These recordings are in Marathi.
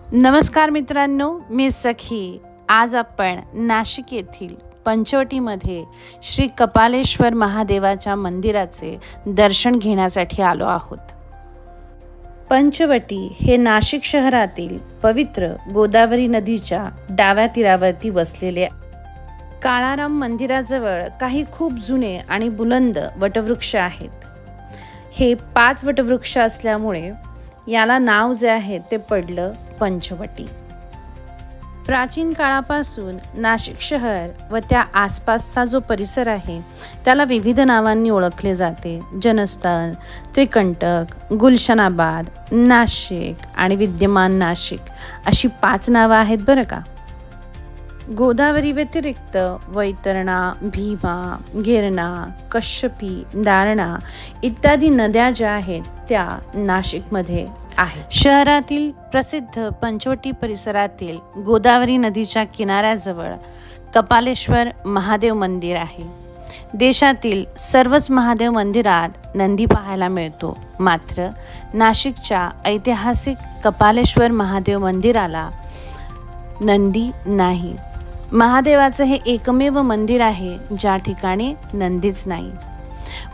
नमस्कार मित्रांनो, मी सखी. आज आपण नाशिक येथील पंचवटीमध्ये श्री कपालेश्वर महादेवाच्या मंदिराचे दर्शन घेण्यासाठी आलो आहोत. पंचवटी हे नाशिक शहरातील पवित्र गोदावरी नदीच्या डाव्या तीरावरती वसलेले काळाराम मंदिराजवळ काही खूप जुने आणि बुलंद वटवृक्ष आहेत. हे 5 वटवृक्ष असल्यामुळे याला नाव जे आहे ते पडलं पंचवटी. प्राचीन काळापासून नाशिक शहर व त्या आसपासचा जो परिसर आहे त्याला विविध नावांनी ओळखले जाते. जनस्थान, त्रिकंटक, गुलशनाबाद, नाशिक आणि विद्यमान नाशिक अशी 5 नावं आहेत बरं का. गोदावरी व्यतिरिक्त वैतरणा, भीमा, गिरणा, कश्यपी, दारणा इत्यादी नद्या ज्या आहेत त्या नाशिकमध्ये आहेत. शहरातील प्रसिद्ध पंचवटी परिसरातील गोदावरी नदीच्या किनाऱ्याजवळ कपालेश्वर महादेव मंदिर आहे. देशातील सर्वच महादेव मंदिरात नंदी पाहायला मिळतो, मात्र नाशिकच्या ऐतिहासिक कपालेश्वर महादेव मंदिराला नंदी नाही. महादेवाचं हे एकमेव मंदिर आहे ज्या ठिकाणी नंदीच नाही.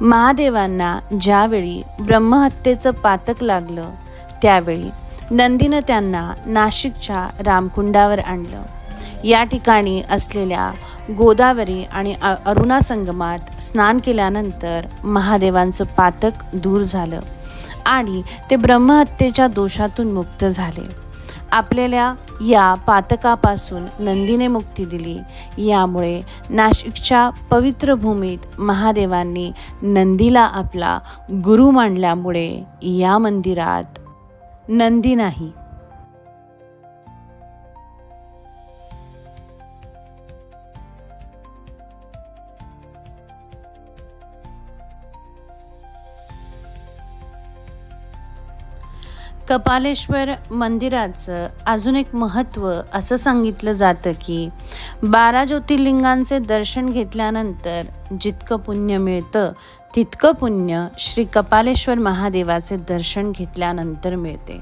महादेवांना ज्यावेळी ब्रह्महत्येचं पातक लागलं त्यावेळी नंदीनं त्यांना नाशिकच्या रामकुंडावर आणलं. या ठिकाणी असलेल्या गोदावरी आणि अरुणा संगमात स्नान केल्यानंतर महादेवांचं पातक दूर झालं आणि ते ब्रह्महत्येच्या दोषातून मुक्त झाले. आपल्याला या पातकापासून नंदीने मुक्ती दिली. यामुळे नाशिकच्या पवित्र भूमीत महादेवांनी नंदीला आपला गुरु मानल्यामुळे या मंदिरात नंदी नाही. कपालेश्वर मंदिराचं अजून एक महत्त्व असं सांगितलं जातं की 12 ज्योतिर्लिंगांचे दर्शन घेतल्यानंतर जितकं पुण्य मिळतं तितकं पुण्य श्री कपालेश्वर महादेवाचे दर्शन घेतल्यानंतर मिळते.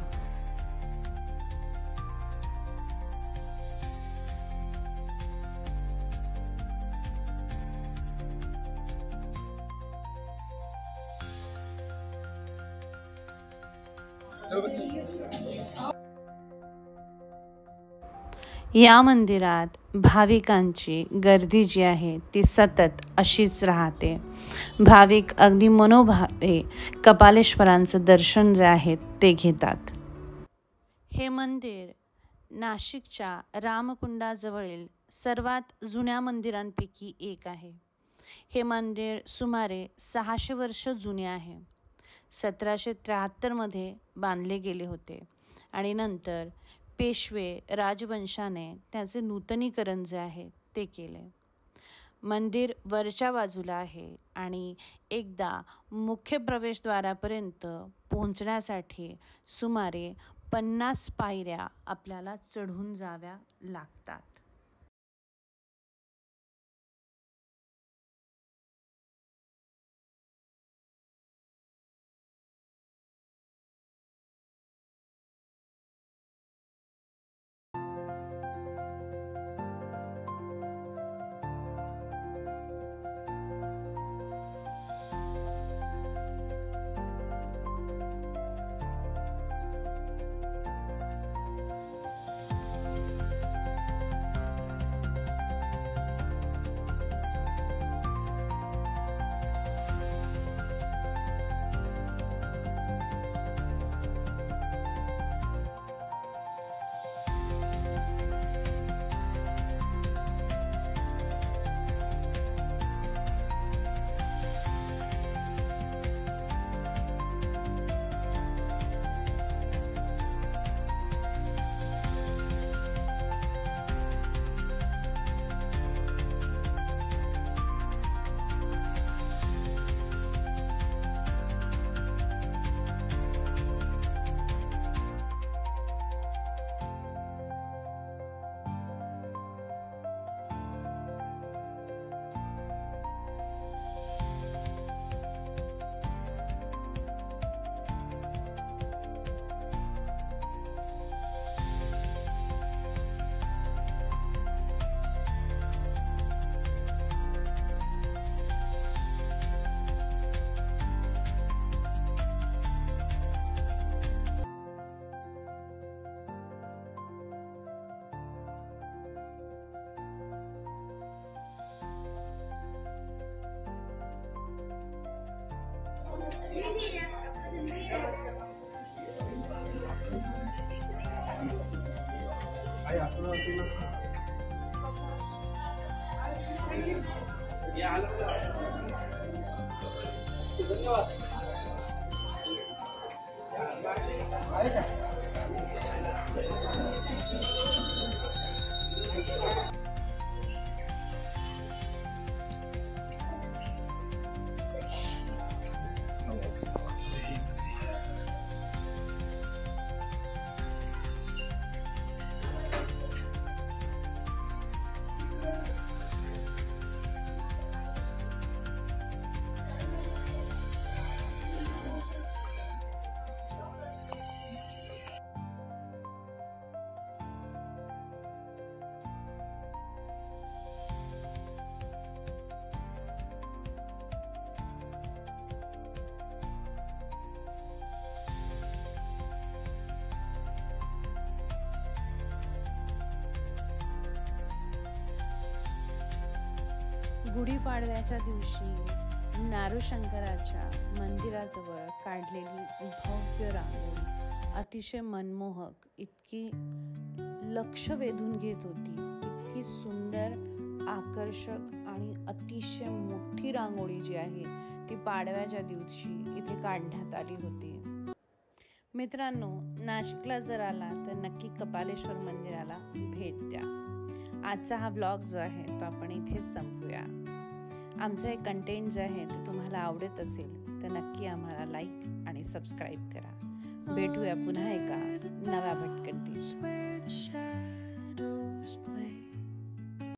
या मंदिरात भाविकांची गर्दी जी आहे ती सतत अशीच राहते. भाविक अगदी मनोभावे कपालेश्वरांचं दर्शन जे आहे ते घेतात. हे मंदिर नाशिकच्या रामकुंडाजवळील सर्वात जुन्या मंदिरांपैकी एक आहे. हे मंदिर सुमारे 600 वर्ष जुने आहे. 1773 मध्ये बांधले गेले होते आणि नंतर पेशवे राजवंशाने त्याचे नूतनीकरण जे आहे ते केले. मंदिर वरच्या बाजूला आहे आणि एकदा मुख्य प्रवेशद्वारापर्यंत पोहोचण्यासाठी सुमारे 50 पायऱ्या आपल्याला चढून जाव्या लागतात. गुढीपाडव्याच्या दिवशी नारोशंकराच्या मंदिराजवळ काढलेली भव्य रांगोळी अतिशय मनमोहक, इतकी लक्ष वेधून घेत होती, इतकी सुंदर, आकर्षक आणि अतिशय मोठी रांगोळी जी आहे ती पाडव्याच्या दिवशी इथे काढण्यात आली होती. मित्रांनो, नाशिकला जर आला तर नक्की कपालेश्वर मंदिराला भेट द्या. आजचा हा व्लॉग जो आहे तो आपण इथेच संपवूया. आमचं हे कंटेंट जे आहे ते तुम्हाला आवडत असेल तर नक्की आम्हाला लाईक आणि सबस्क्राईब करा. भेटूया पुन्हा एका